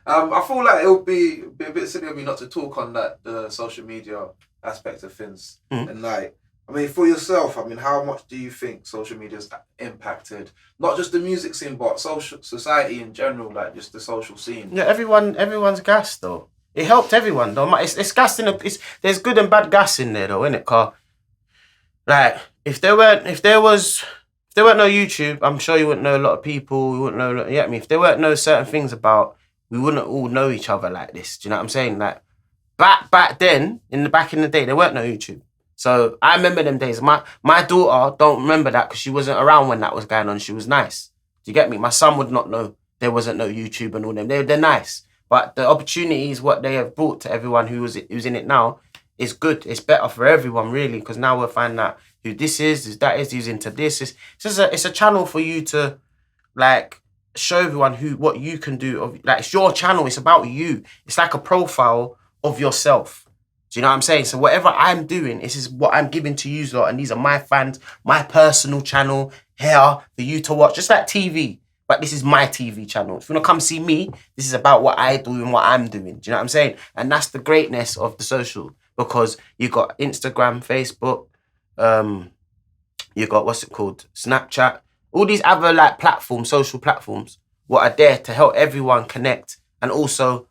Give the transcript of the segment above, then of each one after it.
I feel like it would be a bit silly of me not to talk on that the social media aspect of things. And like, I mean, for yourself, I mean, how much do you think social media's impacted not just the music scene, but social society in general, like just the social scene? Yeah, everyone's gassed though. It helped everyone though. It's gas in there's good and bad gas in there though, innit? Car. Like if there weren't no YouTube, I'm sure you wouldn't know a lot of people. You wouldn't know. You get me? If there weren't no certain things about, we wouldn't all know each other like this. Do you know what I'm saying? Like back then, back in the day, there weren't no YouTube. So I remember them days. My daughter don't remember that because she wasn't around when that was going on. She was nice. Do you get me? My son would not know there wasn't no YouTube and all them. They're nice. But the opportunities, what they have brought to everyone who's in it now, is good. It's better for everyone, really, because now we'll find out who this is, that is, who's into this. It's a channel for you to, like, show everyone what you can do. Like, it's your channel. It's about you. It's like a profile of yourself. Do you know what I'm saying? So whatever I'm doing, this is what I'm giving to you lot, and these are my fans, my personal channel here for you to watch. Just like TV. But this is my TV channel. If you want to come see me, this is about what I do and what I'm doing. Do you know what I'm saying? And that's the greatness of the social. Because you got Instagram, Facebook, you got, what's it called? Snapchat. All these other like platforms, social platforms, what are there to help everyone connect and also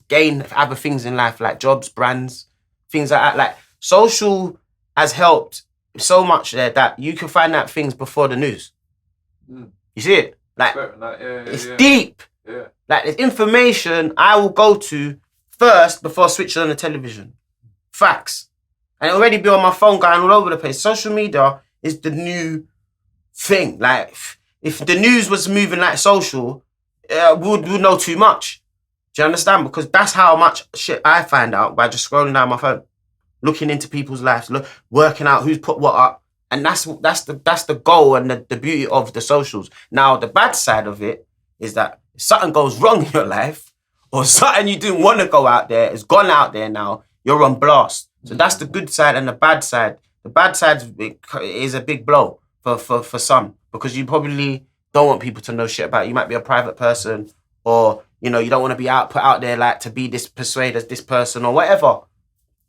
gain other things in life like jobs, brands, things like that. Like social has helped so much there that you can find out things before the news. You see it? Like, it's deep. Yeah. Like, there's information I will go to first before switching on the television. Facts. And it'll already be on my phone going all over the place. Social media is the new thing. Like, if the news was moving like social, we'd know too much. Do you understand? Because that's how much shit I find out by just scrolling down my phone, looking into people's lives, working out who's put what up. And that's the goal and the beauty of the socials. Now, the bad side of it is that if something goes wrong in your life or something you didn't want to go out there, it's gone out there now, you're on blast. So that's the good side and the bad side. The bad side is a big blow for some because you probably don't want people to know shit about you. You might be a private person or, you know, you don't want to be put out there like to be this persuade as this person or whatever.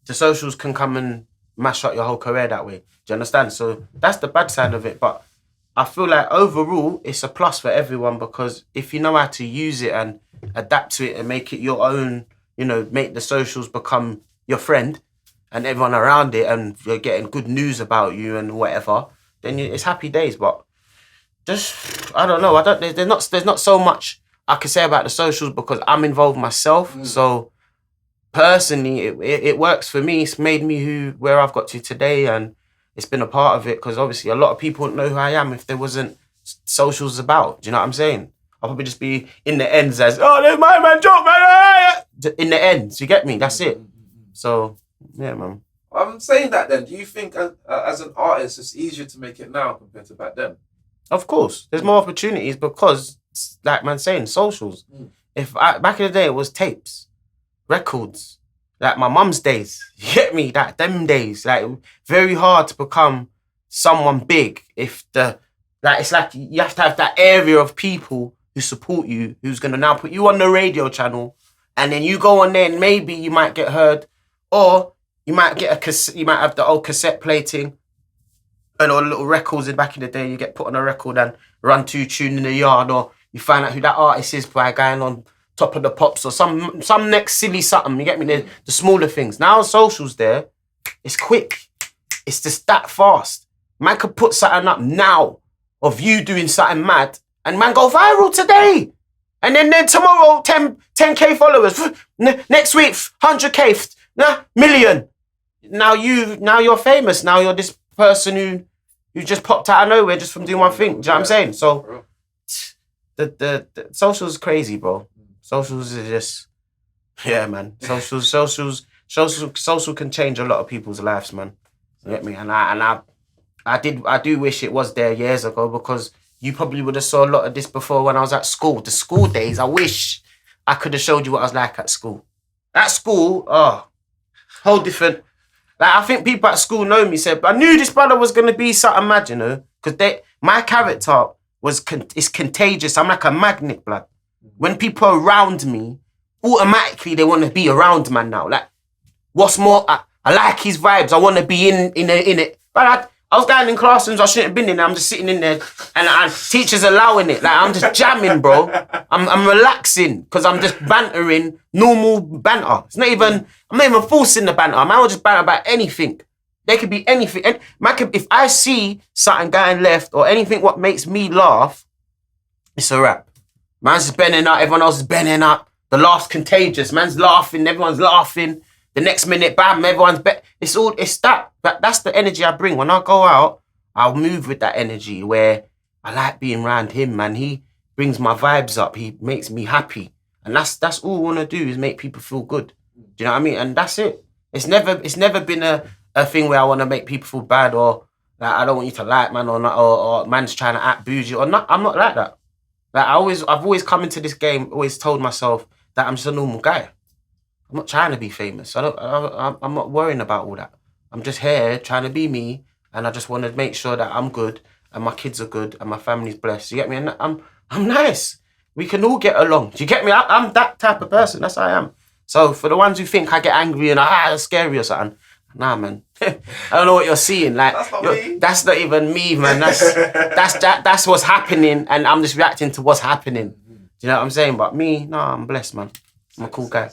The socials can come and mash up your whole career that way. Do you understand? So that's the bad side of it. But I feel like overall, it's a plus for everyone because if you know how to use it and adapt to it and make it your own, you know, make the socials become your friend and everyone around it and you're getting good news about you and whatever, then it's happy days. But just, I don't know. There's not so much I can say about the socials because I'm involved myself. So personally, it works for me. It's made me where I've got to today, and it's been a part of it because obviously a lot of people wouldn't know who I am if there wasn't socials about. Do you know what I'm saying? I'll probably just be in the ends as, oh, there's my man, joke, man. In the ends, you get me? That's it. So, yeah, man. I'm saying that then, do you think as an artist it's easier to make it now compared to back then? Of course. There's more opportunities because, like man saying, socials. If back in the day it was tapes, records, like my mum's days, you get me? Like them days, like very hard to become someone big if it's like you have to have that area of people who support you, who's gonna now put you on the radio channel, and then you go on there and maybe you might get heard, or you might get you might have the old cassette plating and all little records in back in the day. You get put on a record and run to tune in the yard, or you find out who that artist is by going on Top of the Pops or some next silly something. You get me? The smaller things. Now socials there, it's quick. It's just that fast. Man could put something up now of you doing something mad and man go viral today. And then tomorrow, 10K followers. Next week, 100K, million. Now you're famous. Now you're this person who just popped out of nowhere just from doing one thing. Do you know what I'm saying? So the socials crazy, bro. Socials is just, yeah, man. Social can change a lot of people's lives, man. You get me? And I do wish it was there years ago because you probably would have saw a lot of this before when I was at school. The school days, I wish I could have showed you what I was like at school. At school, whole different. Like I think people at school know me. Said, I knew this brother was gonna be something mad, you know, because my character is contagious. I'm like a magnet, blood. When people are around me, automatically they want to be around man now. Like, what's more, I like his vibes. I want to be in it. But I was going in classrooms I shouldn't have been in. I'm just sitting in there, and teachers allowing it. Like, I'm just jamming, bro. I'm relaxing because I'm just bantering, normal banter. I'm not even forcing the banter. Man will just banter about anything. There could be anything. And man if I see something going left or anything what makes me laugh, it's a wrap. Man's just bending up. Everyone else is bending up. The laugh's contagious. Man's laughing. Everyone's laughing. The next minute, bam, everyone's it's that. That's the energy I bring. When I go out, I'll move with that energy where I like being around him, man. He brings my vibes up. He makes me happy. And that's all I want to do is make people feel good. Do you know what I mean? And that's it. It's never been a thing where I want to make people feel bad or like I don't want you to like man or not, or man's trying to act bougie or not. I'm not like that. Like I've always come into this game, always told myself that I'm just a normal guy. I'm not trying to be famous. I'm not worrying about all that. I'm just here trying to be me, and I just want to make sure that I'm good and my kids are good and my family's blessed. You get me? And I'm nice. We can all get along. Do you get me? I'm that type of person. That's how I am. So for the ones who think I get angry and that's scary or something, nah, man. I don't know what you're seeing. Like that's not even me, man. That's what's happening, and I'm just reacting to what's happening. Do you know what I'm saying? But me, nah, I'm blessed, man. I'm a cool guy.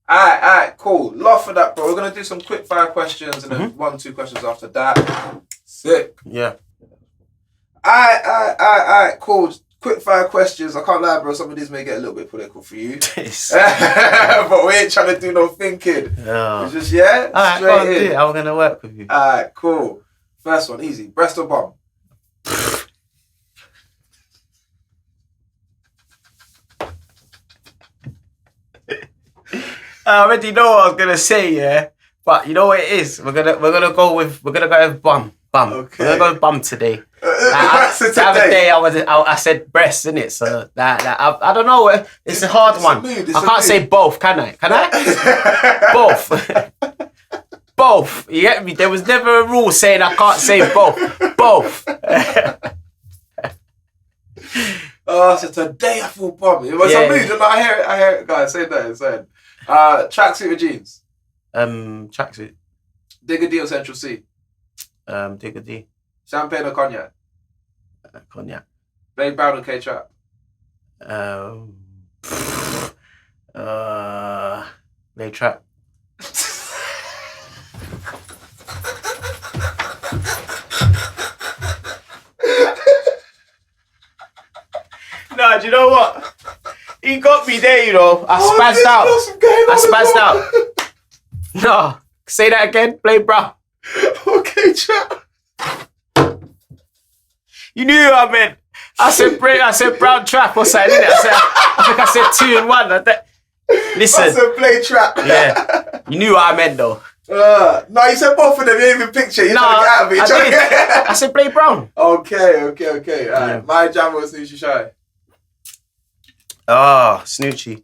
Alright, cool. Love for that, bro. We're gonna do some quick fire questions and then 1-2 questions after that. Sick. Yeah. Alright, cool. Quick fire questions. I can't lie, bro. Some of these may get a little bit political for you. But we ain't trying to do no thinking. Yeah. It's just, yeah? Alright, do it. I'm gonna work with you. Alright, cool. First one, easy. Breast or bum? I already know what I was gonna say, yeah. But you know what it is? We're gonna go with bum. Okay. We're gonna go with bum today. The other day I said breast, innit? So I don't know. It's a hard one. I can't say both, can I? Can I? Both. Both. You get me? There was never a rule saying I can't say both. Both. So today I feel bum. It was a mood. I hear it, guys. Say that inside. Tracksuit or jeans? Tracksuit. Digger D or Central C? Digger D. Champagne or cognac? Cognac. Blade Brown or K-Trap? Blade Trap. Nah, do you know what? He got me there, you know. I spazzed out. No, say that again. Blade Brown. Okay, Trap. You knew what I meant. I said brown trap or something, didn't it? I think I said 2 and 1. Listen. I said Blade Trap. Yeah. You knew what I meant though. No, you said both of them. You didn't even picture. You're trying to get out of it. I said Blade Brown. Okay. Alright. My Jam or Snoochie Shy? Snoochie.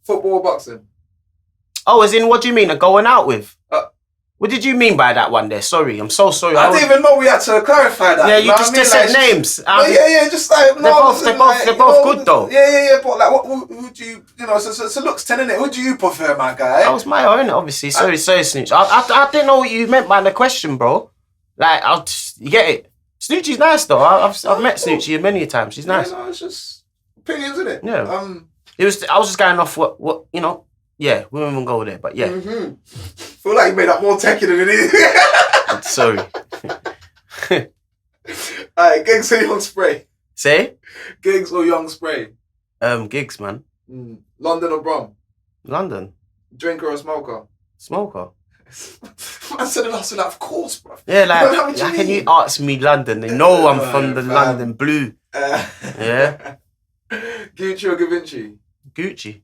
Football or boxing? Oh, as in, what do you mean? Going out with? What did you mean by that one there? Sorry, I'm so sorry. I didn't even know we had to clarify that. Yeah, you just said names. Just like they're both good though. Yeah. But like, who do you? You know, so looks 10, innit? Who do you prefer, my guy? That was my own, obviously. Sorry, Snooch. I didn't know what you meant by the question, bro. Like, you get it. Snoochie's nice though. I've met Snoochie many times. She's nice. Yeah, no, it's just opinions, isn't it? Yeah. I was just going off what you know. Yeah, we won't even go there, but yeah. Feel like you made that more techie than it is. Sorry. Alright, gigs or young spray? Say? Gigs or young spray? Gigs, man. London or Brum? London. Drinker or smoker? Smoker. I said it last week, of course, bro. Yeah, like how can you ask me London? They know I'm from the London Blue. Yeah. Gucci or Givenchy? Gucci.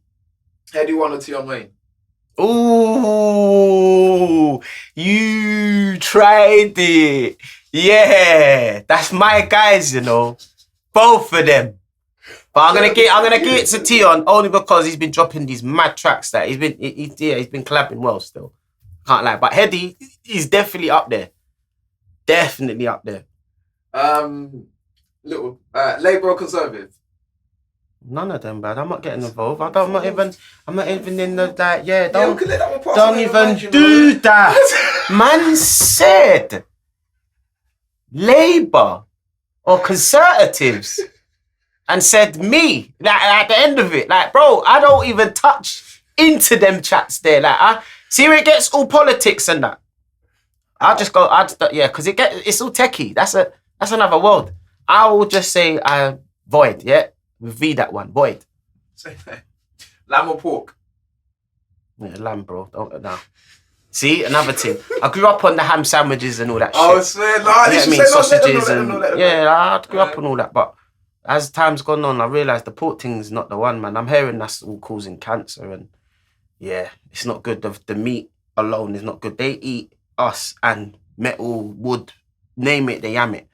Heady One or Tion Wayne? Ooh, you tried it. Yeah, that's my guys, you know. Both of them. But I'm gonna give it to Tion only because he's been dropping these mad tracks that he's been collabing well still. Can't lie. But Heady, he's definitely up there. Definitely up there. Labour or Conservative? None of them, bad. I'm not getting involved. I'm not even in the like. Yeah, we can let that one pass don't over even mind, you do know. that. Man said Labour or Conservatives, and said me. Like at the end of it, like, bro, I don't even touch into them chats there. Like, I see where it gets all politics and that. Because it's all techie. That's another world. I will just say void, yeah? With V that one, void. Lamb or pork? Yeah, lamb, bro. Nah. See, another thing. I grew up on the ham sandwiches and all that shit. I swear, nah, you you know say sausages let them know. I grew up on all that, but as time's gone on, I realised the pork thing's not the one, man. I'm hearing that's all causing cancer, and yeah, it's not good. The meat alone is not good. They eat us and metal, wood, name it, they yam it.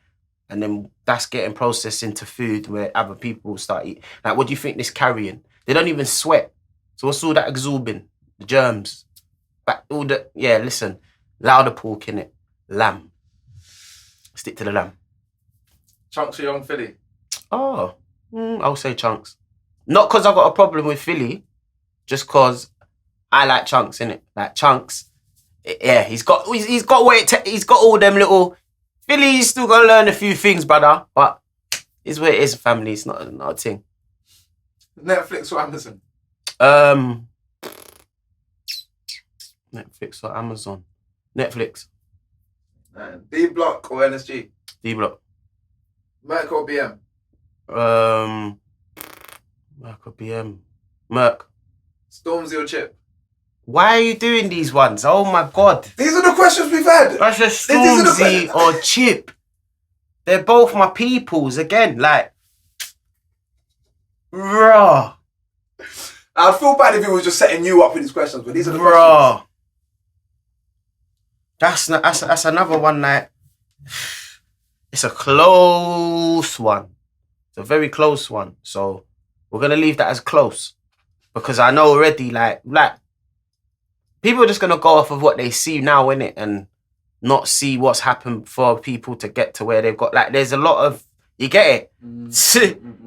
And then that's getting processed into food where other people start eating. Like, what do you think this carrying? They don't even sweat. So what's all that absorbing? The germs. But listen, louder pork in it. Lamb. Stick to the lamb. Chunks or young Philly? Oh, I'll say chunks. Not because I've got a problem with Philly, just because I like chunks, innit? Like chunks. Yeah, he's got all them little. Philly's still got to learn a few things, brother. But it's where it is, family. It's not a thing. Netflix or Amazon? Netflix or Amazon? Netflix. D Block or NSG? D Block. Merc or BM? Merc or BM? Merc. Stormzy or Chip? Why are you doing these ones? Oh my God. These are the questions we've had. That's a Stormzy or Chip. They're both my peoples again. Like, raw. I'd feel bad if he was just setting you up with these questions, but these are the questions. That's another one. Like, it's a close one. It's a very close one. So we're gonna leave that as close, because I know already. Like people are just gonna go off of what they see now, innit, and not see what's happened for people to get to where they've got. Like, there's a lot of, you get it.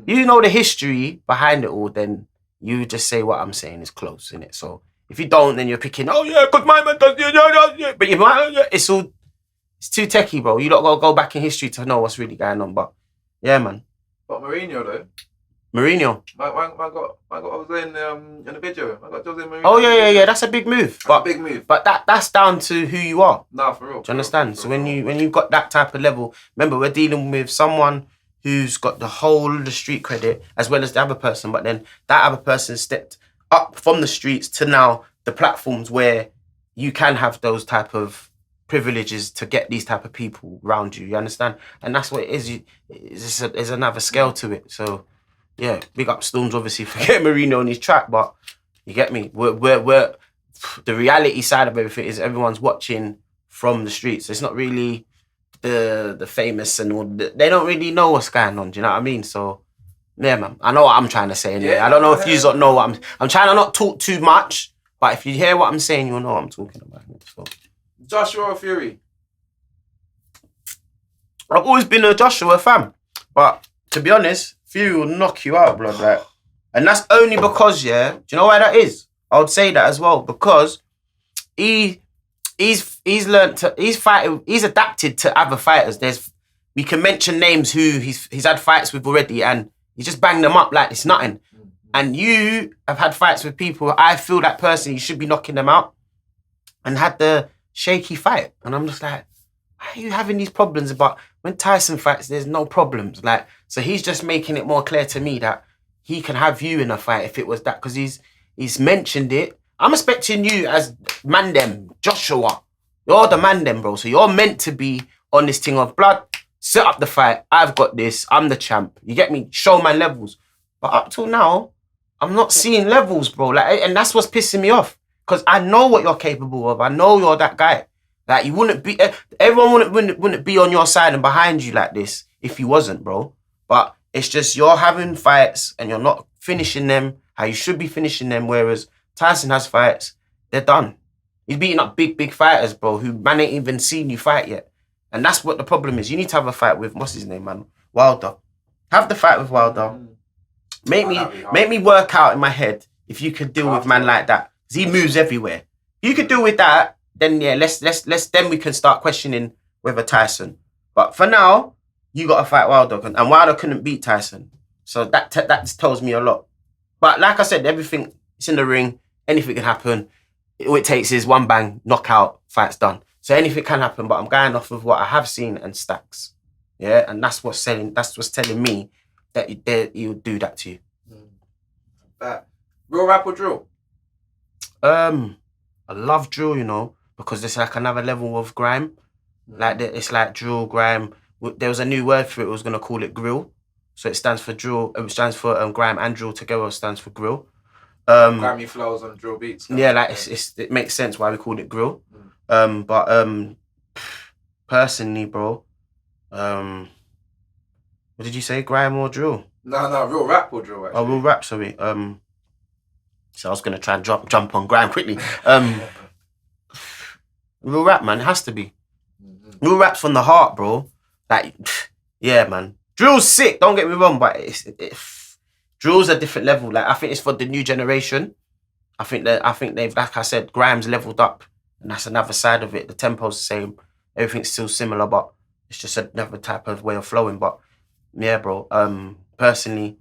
You know the history behind it all, then you just say what I'm saying is close, innit? So if you don't, then you're picking, oh yeah, because my man does, yeah. But it's too techie, bro. You don't gotta go back in history to know what's really going on. But yeah, man. But Mourinho though. Mourinho. I was in the video. I got Jose Mourinho. Oh yeah. That's a big move. That's a big move. But that's down to who you are. Nah, for real. Do you understand? So when you've got that type of level, remember, we're dealing with someone who's got the whole of the street credit as well as the other person, but then that other person stepped up from the streets to now the platforms where you can have those type of privileges to get these type of people around you. You understand? And that's what it is. There's another scale to it. So yeah, big up Storms obviously for getting Mourinho on his track, but you get me. We're the reality side of everything is everyone's watching from the streets. It's not really the famous and all. They don't really know what's going on. Do you know what I mean? So yeah, man. I know what I'm trying to say. Anyway. Yeah, I don't know if you don't know what I'm trying to not talk too much, but if you hear what I'm saying, you'll know what I'm talking about. So. Joshua or Fury? I've always been a Joshua fan, but to be honest, Fury will knock you out, blood. Like, and that's only because, yeah. Do you know why that is? I would say that as well, because he's adapted to other fighters. We can mention names who he's had fights with already, and he just banged them up like it's nothing. And you have had fights with people. I feel that person, you should be knocking them out, and had the shaky fight. And I'm just like, why are you having these problems? But when Tyson fights, there's no problems. Like, so he's just making it more clear to me that he can have you in a fight if it was that, because he's mentioned it. I'm expecting you as Mandem, Joshua. You're the Mandem, bro. So you're meant to be on this thing of blood. Set up the fight. I've got this. I'm the champ. You get me? Show my levels. But up till now, I'm not seeing levels, bro. Like, and that's what's pissing me off. Because I know what you're capable of. I know you're that guy. Like, you wouldn't be... Everyone wouldn't be on your side and behind you like this if you wasn't, bro. But it's just you're having fights and you're not finishing them how you should be finishing them, whereas Tyson has fights, they're done. He's beating up big fighters, bro, who man ain't even seen you fight yet. And that's what the problem is. You need to have a fight with, what's his name, man? Wilder. Have the fight with Wilder. Make me work out in my head if you could deal with man like that. Because he moves everywhere. If you could deal with that, then yeah, let's then we can start questioning whether Tyson. But for now, you got to fight Wilder, and Wilder couldn't beat Tyson. So that tells me a lot. But like I said, everything it's in the ring. Anything can happen. All it takes is one bang, knockout, fight's done. So anything can happen. But I'm going off of what I have seen and stacks. Yeah, and that's what's telling me that he'll do that to you. That real rap or drill? I love drill, you know, because it's like another level of grime. Like it's like drill, grime. There was a new word for it. I was gonna call it grill. So it stands for drill. It stands for grime and drill together. Stands for grill. Grammy flows on drill beats. Yeah, like it makes sense why we called it grill. But personally, bro, what did you say? Grime or drill? No, real rap or drill. Actually. Oh, real rap. Sorry. So I was gonna try and jump on grime quickly. Real rap, man. It has to be. Real rap's from the heart, bro. Like, yeah, man. Drill's sick. Don't get me wrong, but drill's a different level. Like, I think it's for the new generation. I think they've, like I said, grime's leveled up, and that's another side of it. The tempo's the same. Everything's still similar, but it's just another type of way of flowing. But yeah, bro. Personally,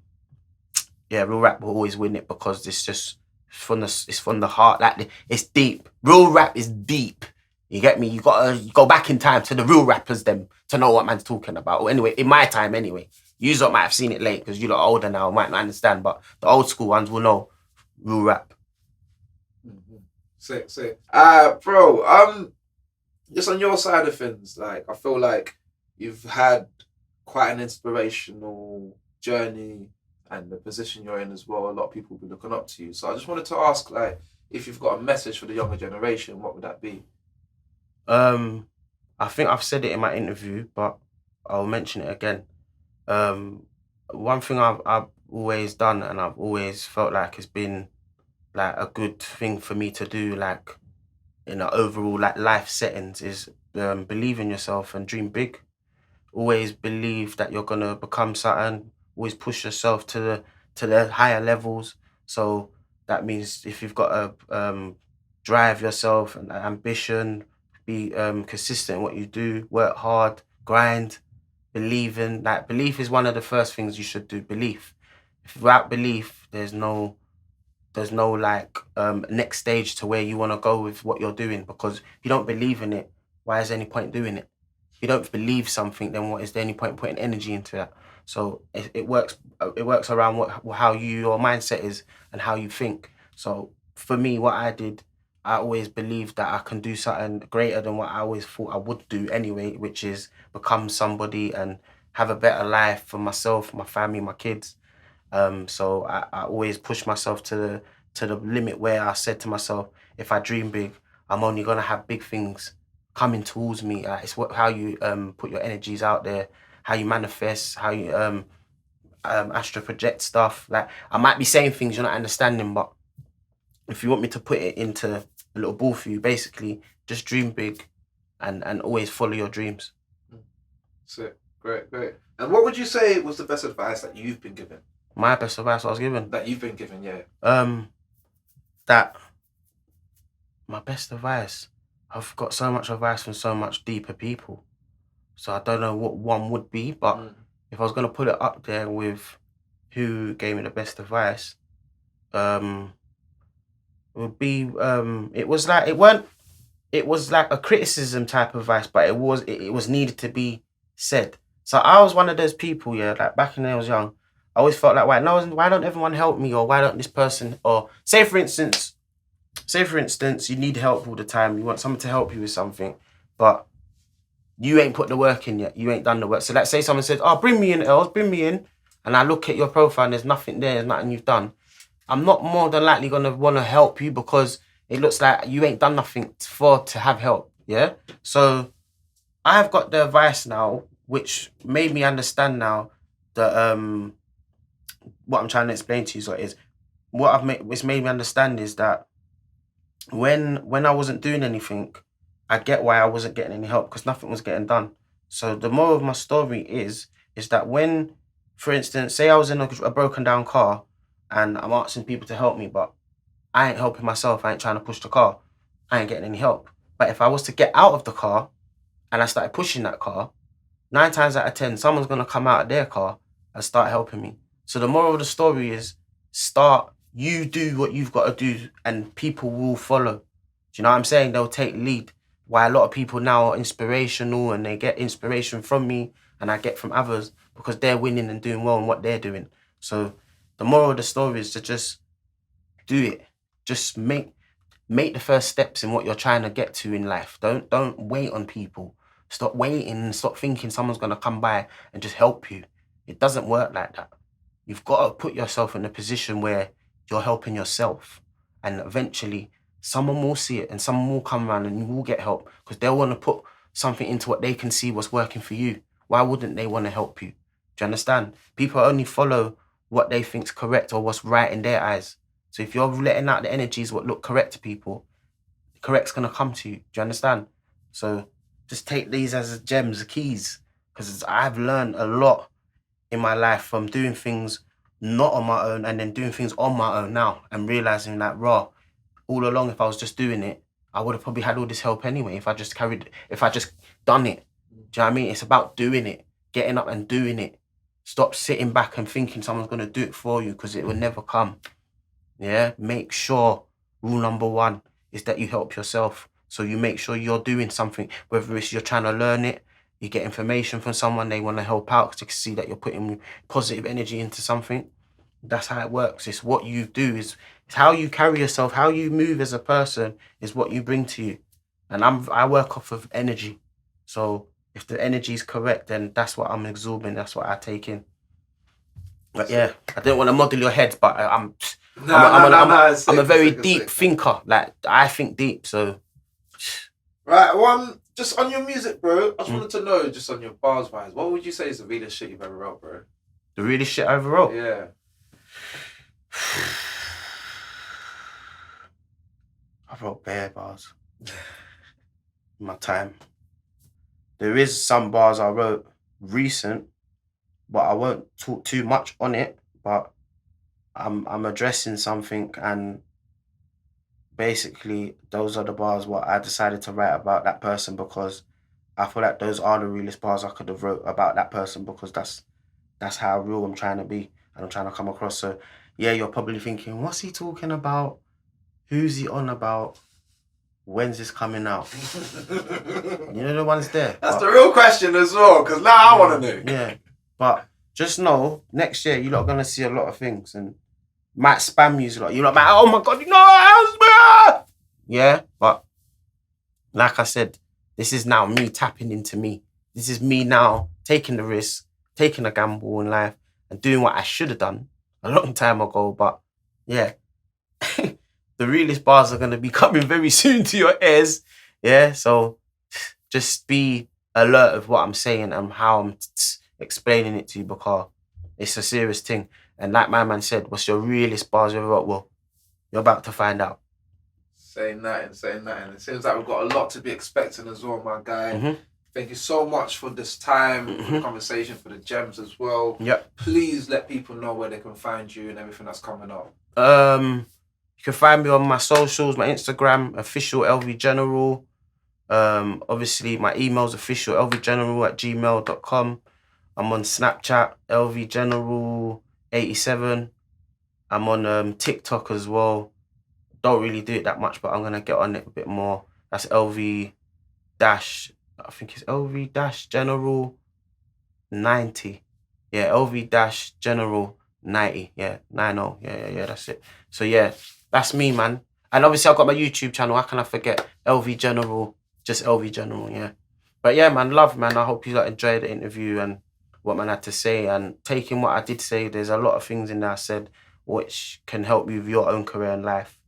yeah, real rap will always win it because it's from the heart. Like, it's deep. Real rap is deep. You get me? You gotta go back in time to the real rappers them to know what man's talking about. Or anyway, in my time anyway. You lot might have seen it late because you lot are older now, might not understand, but the old school ones will know real rap. Sick. Bro, just on your side of things, like I feel like you've had quite an inspirational journey and the position you're in as well. A lot of people will be looking up to you. So I just wanted to ask, like, if you've got a message for the younger generation, what would that be? I think I've said it in my interview, but I'll mention it again. One thing I've always done and I've always felt like has been like a good thing for me to do, like in an overall like life settings, is believe in yourself and dream big. Always believe that you're gonna become something. Always push yourself to the higher levels. So that means if you've got to drive yourself and ambition, be consistent in what you do, work hard, grind, believe in. Like, belief is one of the first things you should do. Belief. Without belief, there's no like next stage to where you want to go with what you're doing, because if you don't believe in it, why is there any point doing it? If you don't believe something, then what is there any point putting energy into that? So it works around how your mindset is and how you think. So for me, what I did, I always believed that I can do something greater than what I always thought I would do anyway, which is become somebody and have a better life for myself, my family, my kids. So I always push myself to the limit where I said to myself, if I dream big, I'm only gonna have big things coming towards me. It's how you put your energies out there, how you manifest, how you astral project stuff. Like, I might be saying things you're not understanding, but if you want me to put it into a little ball for you, basically just dream big and always follow your dreams. Sick. Great. And what would you say was the best advice that you've been given? My best advice I was given? That you've been given, yeah. That my best advice, I've got so much advice from so much deeper people. So I don't know what one would be, but if I was going to put it up there with who gave me the best advice, it would be it was like a criticism type of advice, but it was needed to be said. So I was one of those people, yeah, like back when I was young, I always felt like, why don't everyone help me, or why don't this person, or say for instance you need help all the time, you want someone to help you with something, but you ain't put the work in yet, you ain't done the work. So let's say someone says, oh, bring me in, and I look at your profile and there's nothing there, there's nothing you've done. I'm not more than likely going to want to help you because it looks like you ain't done nothing to have help, yeah? So I've got the advice now, which made me understand now that what I'm trying to explain to you is what's made me understand is that when I wasn't doing anything, I get why I wasn't getting any help, because nothing was getting done. So the moral of my story is that when for instance, say I was in a broken down car and I'm asking people to help me, but I ain't helping myself. I ain't trying to push the car. I ain't getting any help. But if I was to get out of the car and I started pushing that car, 9 times out of 10, someone's going to come out of their car and start helping me. So the moral of the story is you do what you've got to do and people will follow. Do you know what I'm saying? They'll take lead. Why a lot of people now are inspirational and they get inspiration from me and I get from others because they're winning and doing well in what they're doing. So the moral of the story is to just do it. Just make the first steps in what you're trying to get to in life. Don't wait on people. Stop waiting and stop thinking someone's going to come by and just help you. It doesn't work like that. You've got to put yourself in a position where you're helping yourself. And eventually, someone will see it and someone will come around and you will get help because they'll want to put something into what they can see what's working for you. Why wouldn't they want to help you? Do you understand? People only follow what they think's correct or what's right in their eyes. So if you're letting out the energies what look correct to people, correct's going to come to you. Do you understand? So just take these as gems, keys, because I've learned a lot in my life from doing things not on my own and then doing things on my own now and realizing that, all along, if I was just doing it, I would have probably had all this help anyway if I just done it. Do you know what I mean? It's about doing it, getting up and doing it. Stop sitting back and thinking someone's going to do it for you because it will never come. Yeah, make sure rule number 1 is that you help yourself. So you make sure you're doing something, whether it's you're trying to learn it, you get information from someone, they want to help out because they can see that you're putting positive energy into something. That's how it works. It's what you do, it's how you carry yourself, how you move as a person is what you bring to you. And I work off of energy. So if the energy is correct, then that's what I'm absorbing, that's what I take in. But yeah, I don't want to model your head, but I'm a very deep thinker. Like, I think deep, so. Right, just on your music, bro, I just wanted to know, just on your bars wise, what would you say is the realest shit you've ever wrote, bro? The realest shit I ever wrote? Yeah. I wrote bare bars in my time. There is some bars I wrote recent, but I won't talk too much on it. But I'm addressing something, and basically those are the bars what I decided to write about that person because I feel like those are the realest bars I could have wrote about that person because that's how real I'm trying to be and I'm trying to come across. So yeah, you're probably thinking, what's he talking about? Who's he on about? When's this coming out? You know the ones there. That's the real question as well, because now I want to know. Yeah, but just know, next year you're not going to see a lot of things and might spam you a lot. You're not like, oh my God, you know what? Yeah, but like I said, this is now me tapping into me. This is me now taking the risk, taking a gamble in life and doing what I should have done a long time ago. But yeah, the realest bars are going to be coming very soon to your ears. Yeah, so just be alert of what I'm saying and how I'm explaining it to you because it's a serious thing. And like my man said, what's your realest bars you ever wrote? Well, you're about to find out. Saying nothing. It seems like we've got a lot to be expecting as well, my guy. Mm-hmm. Thank you so much for this time, for the conversation, for the gems as well. Yep. Please let people know where they can find you and everything that's coming up. You can find me on my socials, my Instagram, official LV General. Obviously, my email's official lvgeneral@gmail.com. I'm on Snapchat, LV General 87. I'm on TikTok as well. Don't really do it that much, but I'm going to get on it a bit more. That's LV dash, I think it's LV dash General 90. Yeah, LV dash General 90. Yeah, 90. Yeah, that's it. So yeah, that's me, man. And obviously I've got my YouTube channel. How can I forget? LV General, just LV General, yeah. But yeah, man, love, man. I hope you enjoyed the interview and what man had to say. And taking what I did say, there's a lot of things in there I said which can help you with your own career and life.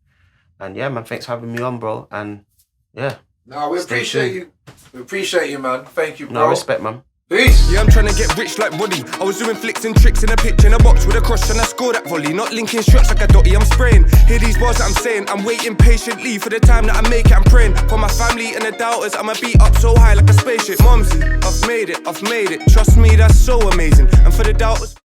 And yeah, man, thanks for having me on, bro. And yeah. No, we appreciate you. We appreciate you, man. Thank you, bro. No, respect, man. Peace. Yeah, I'm trying to get rich like Roddy. I was doing flicks and tricks in a pitch in a box with a cross and I scored that volley. Not linking shots like a dotty, I'm spraying. Hear these bars that I'm saying. I'm waiting patiently for the time that I make it. I'm praying for my family and the doubters. I'ma be up so high like a spaceship. Mumsy, I've made it. Trust me, that's so amazing. And for the doubters.